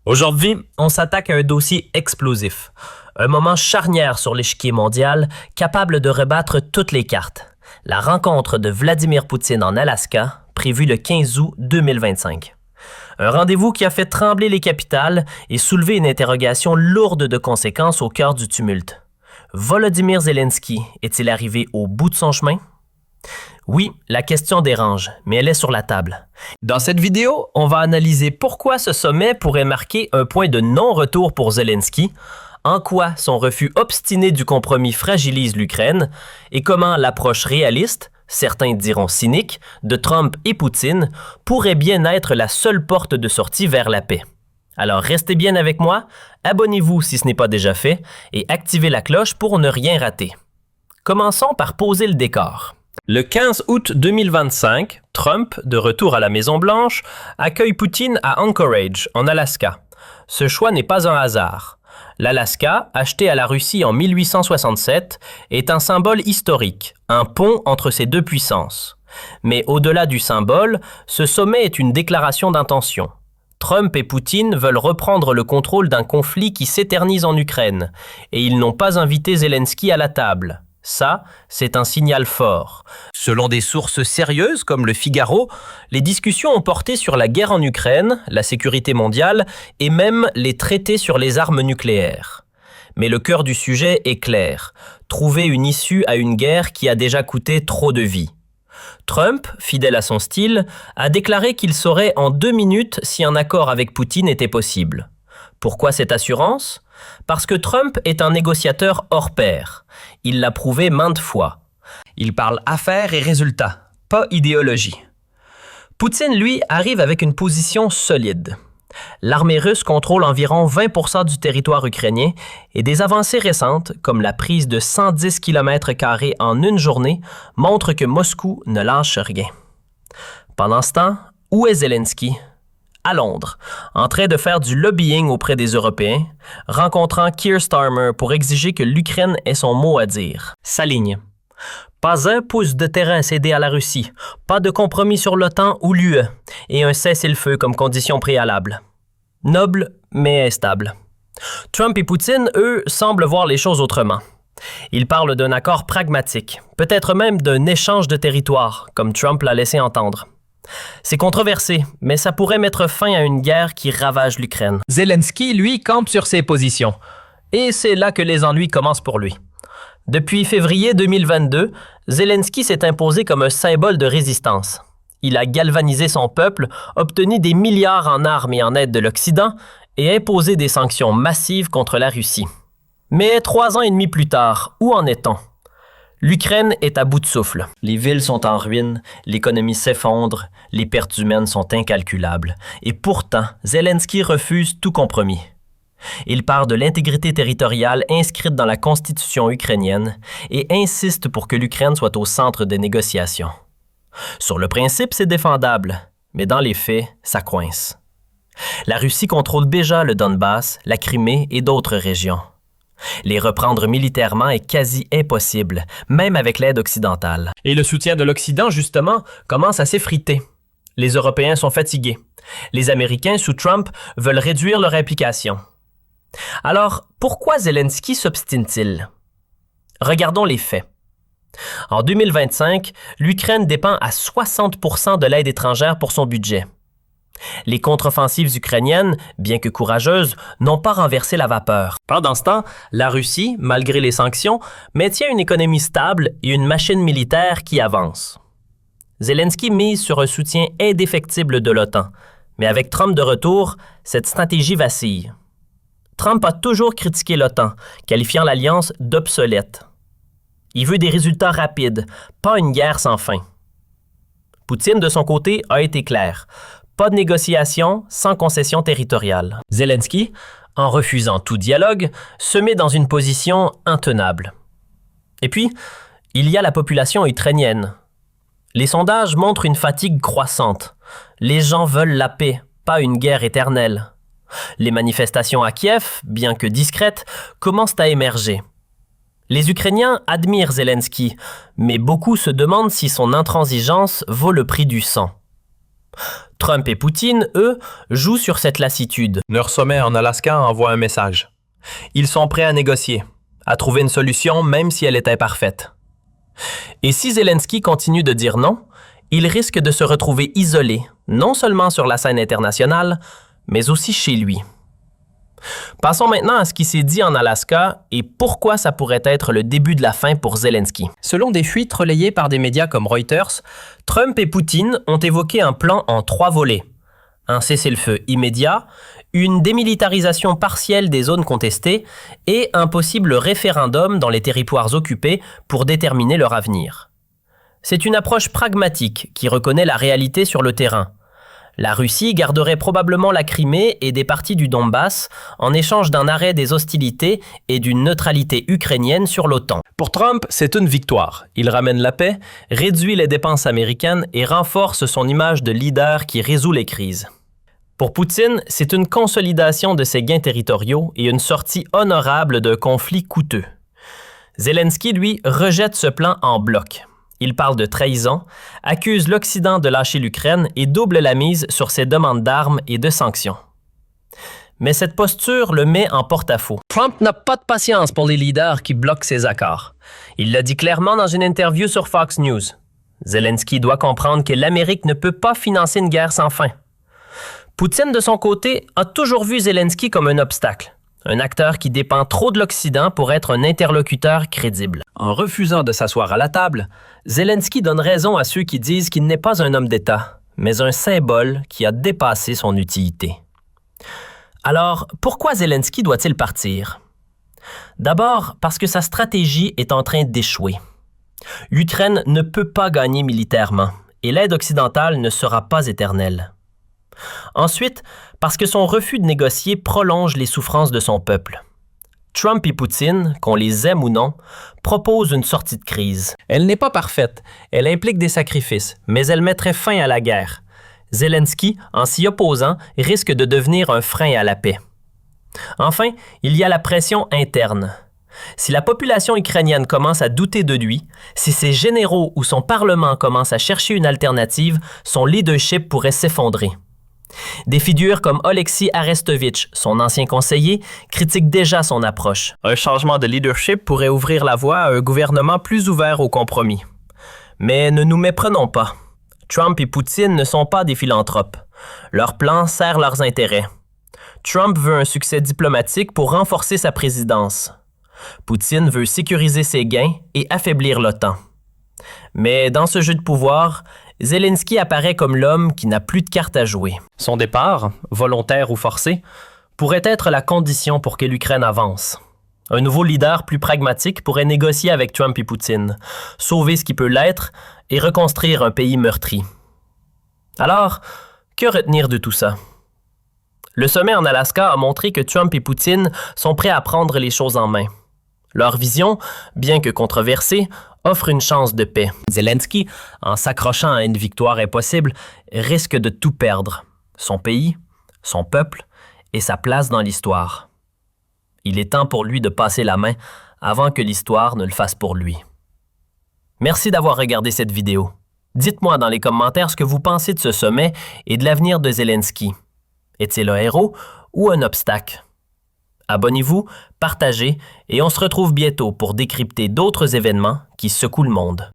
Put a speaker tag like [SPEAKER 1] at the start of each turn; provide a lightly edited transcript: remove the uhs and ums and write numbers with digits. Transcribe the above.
[SPEAKER 1] Aujourd'hui, on s'attaque à un dossier explosif, un moment charnière sur l'échiquier mondial, capable de rebattre toutes les cartes. La rencontre de Vladimir Poutine en Alaska, prévue le 15 août 2025. Un rendez-vous qui a fait trembler les capitales et soulevé une interrogation lourde de conséquences au cœur du tumulte. Volodymyr Zelensky est-il arrivé au bout de son chemin? Oui, la question dérange, mais elle est sur la table. Dans cette vidéo, on va analyser pourquoi ce sommet pourrait marquer un point de non-retour pour Zelensky, en quoi son refus obstiné du compromis fragilise l'Ukraine et comment l'approche réaliste, certains diront cynique, de Trump et Poutine pourrait bien être la seule porte de sortie vers la paix. Alors restez bien avec moi, abonnez-vous si ce n'est pas déjà fait et activez la cloche pour ne rien rater. Commençons par poser le décor. Le 15 août 2025, Trump, de retour à la Maison-Blanche, accueille Poutine à Anchorage, en Alaska. Ce choix n'est pas un hasard. L'Alaska, acheté à la Russie en 1867, est un symbole historique, un pont entre ces deux puissances. Mais au-delà du symbole, ce sommet est une déclaration d'intention. Trump et Poutine veulent reprendre le contrôle d'un conflit qui s'éternise en Ukraine, et ils n'ont pas invité Zelensky à la table. Ça, c'est un signal fort. Selon des sources sérieuses comme Le Figaro, les discussions ont porté sur la guerre en Ukraine, la sécurité mondiale et même les traités sur les armes nucléaires. Mais le cœur du sujet est clair. Trouver une issue à une guerre qui a déjà coûté trop de vies. Trump, fidèle à son style, a déclaré qu'il saurait en 2 minutes si un accord avec Poutine était possible. Pourquoi cette assurance? Parce que Trump est un négociateur hors pair. Il l'a prouvé maintes fois. Il parle affaires et résultats, pas idéologie. Poutine, lui, arrive avec une position solide. L'armée russe contrôle environ 20% du territoire ukrainien et des avancées récentes, comme la prise de 110 km² en une journée, montrent que Moscou ne lâche rien. Pendant ce temps, où est Zelensky? À Londres, en train de faire du lobbying auprès des Européens, rencontrant Keir Starmer pour exiger que l'Ukraine ait son mot à dire. Sa ligne. Pas un pouce de terrain cédé à la Russie, pas de compromis sur l'OTAN ou l'UE, et un cessez-le-feu comme condition préalable. Noble, mais instable. Trump et Poutine, eux, semblent voir les choses autrement. Ils parlent d'un accord pragmatique, peut-être même d'un échange de territoire, comme Trump l'a laissé entendre. C'est controversé, mais ça pourrait mettre fin à une guerre qui ravage l'Ukraine. Zelensky, lui, campe sur ses positions. Et c'est là que les ennuis commencent pour lui. Depuis février 2022, Zelensky s'est imposé comme un symbole de résistance. Il a galvanisé son peuple, obtenu des milliards en armes et en aide de l'Occident et imposé des sanctions massives contre la Russie. Mais 3 ans et demi plus tard, où en est-on? L'Ukraine est à bout de souffle. Les villes sont en ruine, l'économie s'effondre, les pertes humaines sont incalculables. Et pourtant, Zelensky refuse tout compromis. Il part de l'intégrité territoriale inscrite dans la constitution ukrainienne et insiste pour que l'Ukraine soit au centre des négociations. Sur le principe, c'est défendable, mais dans les faits, ça coince. La Russie contrôle déjà le Donbass, la Crimée et d'autres régions. Les reprendre militairement est quasi impossible, même avec l'aide occidentale. Et le soutien de l'Occident, justement, commence à s'effriter. Les Européens sont fatigués. Les Américains, sous Trump, veulent réduire leur implication. Alors, pourquoi Zelensky s'obstine-t-il? Regardons les faits. En 2025, l'Ukraine dépend à 60% de l'aide étrangère pour son budget. Les contre-offensives ukrainiennes, bien que courageuses, n'ont pas renversé la vapeur. Pendant ce temps, la Russie, malgré les sanctions, maintient une économie stable et une machine militaire qui avance. Zelensky mise sur un soutien indéfectible de l'OTAN, mais avec Trump de retour, cette stratégie vacille. Trump a toujours critiqué l'OTAN, qualifiant l'alliance d'obsolète. Il veut des résultats rapides, pas une guerre sans fin. Poutine, de son côté, a été clair. Pas de négociation sans concession territoriale. Zelensky, en refusant tout dialogue, se met dans une position intenable. Et puis, il y a la population ukrainienne. Les sondages montrent une fatigue croissante. Les gens veulent la paix, pas une guerre éternelle. Les manifestations à Kiev, bien que discrètes, commencent à émerger. Les Ukrainiens admirent Zelensky, mais beaucoup se demandent si son intransigeance vaut le prix du sang. Trump et Poutine, eux, jouent sur cette lassitude.
[SPEAKER 2] Leur sommet en Alaska envoie un message. Ils sont prêts à négocier, à trouver une solution même si elle est imparfaite. Et si Zelensky continue de dire non, il risque de se retrouver isolé, non seulement sur la scène internationale, mais aussi chez lui. Passons maintenant à ce qui s'est dit en Alaska et pourquoi ça pourrait être le début de la fin pour Zelensky. Selon des fuites relayées par des médias comme Reuters, Trump et Poutine ont évoqué un plan en 3 volets. Un cessez-le-feu immédiat, une démilitarisation partielle des zones contestées et un possible référendum dans les territoires occupés pour déterminer leur avenir. C'est une approche pragmatique qui reconnaît la réalité sur le terrain. La Russie garderait probablement la Crimée et des parties du Donbass en échange d'un arrêt des hostilités et d'une neutralité ukrainienne sur l'OTAN. Pour Trump, c'est une victoire. Il ramène la paix, réduit les dépenses américaines et renforce son image de leader qui résout les crises. Pour Poutine, c'est une consolidation de ses gains territoriaux et une sortie honorable d'un conflit coûteux. Zelensky, lui, rejette ce plan en bloc. Il parle de trahison, accuse l'Occident de lâcher l'Ukraine et double la mise sur ses demandes d'armes et de sanctions. Mais cette posture le met en porte-à-faux. Trump n'a pas de patience pour les leaders qui bloquent ses accords. Il l'a dit clairement dans une interview sur Fox News. Zelensky doit comprendre que l'Amérique ne peut pas financer une guerre sans fin. Poutine, de son côté, a toujours vu Zelensky comme un obstacle. Un acteur qui dépend trop de l'Occident pour être un interlocuteur crédible. En refusant de s'asseoir à la table, Zelensky donne raison à ceux qui disent qu'il n'est pas un homme d'État, mais un symbole qui a dépassé son utilité. Alors, pourquoi Zelensky doit-il partir? D'abord, parce que sa stratégie est en train d'échouer. L'Ukraine ne peut pas gagner militairement, et l'aide occidentale ne sera pas éternelle. Ensuite, parce que son refus de négocier prolonge les souffrances de son peuple. Trump et Poutine, qu'on les aime ou non, proposent une sortie de crise. Elle n'est pas parfaite, elle implique des sacrifices, mais elle mettrait fin à la guerre. Zelensky, en s'y opposant, risque de devenir un frein à la paix. Enfin, il y a la pression interne. Si la population ukrainienne commence à douter de lui, si ses généraux ou son parlement commencent à chercher une alternative, son leadership pourrait s'effondrer. Des figures comme Oleksiy Arestovitch, son ancien conseiller, critiquent déjà son approche. Un changement de leadership pourrait ouvrir la voie à un gouvernement plus ouvert au compromis. Mais ne nous méprenons pas. Trump et Poutine ne sont pas des philanthropes. Leur plan sert leurs intérêts. Trump veut un succès diplomatique pour renforcer sa présidence. Poutine veut sécuriser ses gains et affaiblir l'OTAN. Mais dans ce jeu de pouvoir, Zelensky apparaît comme l'homme qui n'a plus de cartes à jouer. Son départ, volontaire ou forcé, pourrait être la condition pour que l'Ukraine avance. Un nouveau leader plus pragmatique pourrait négocier avec Trump et Poutine, sauver ce qui peut l'être et reconstruire un pays meurtri. Alors, que retenir de tout ça? Le sommet en Alaska a montré que Trump et Poutine sont prêts à prendre les choses en main. Leur vision, bien que controversée, offre une chance de paix. Zelensky, en s'accrochant à une victoire impossible, risque de tout perdre. Son pays, son peuple et sa place dans l'histoire. Il est temps pour lui de passer la main avant que l'histoire ne le fasse pour lui. Merci d'avoir regardé cette vidéo. Dites-moi dans les commentaires ce que vous pensez de ce sommet et de l'avenir de Zelensky. Est-il un héros ou un obstacle? Abonnez-vous, partagez et on se retrouve bientôt pour décrypter d'autres événements qui secouent le monde.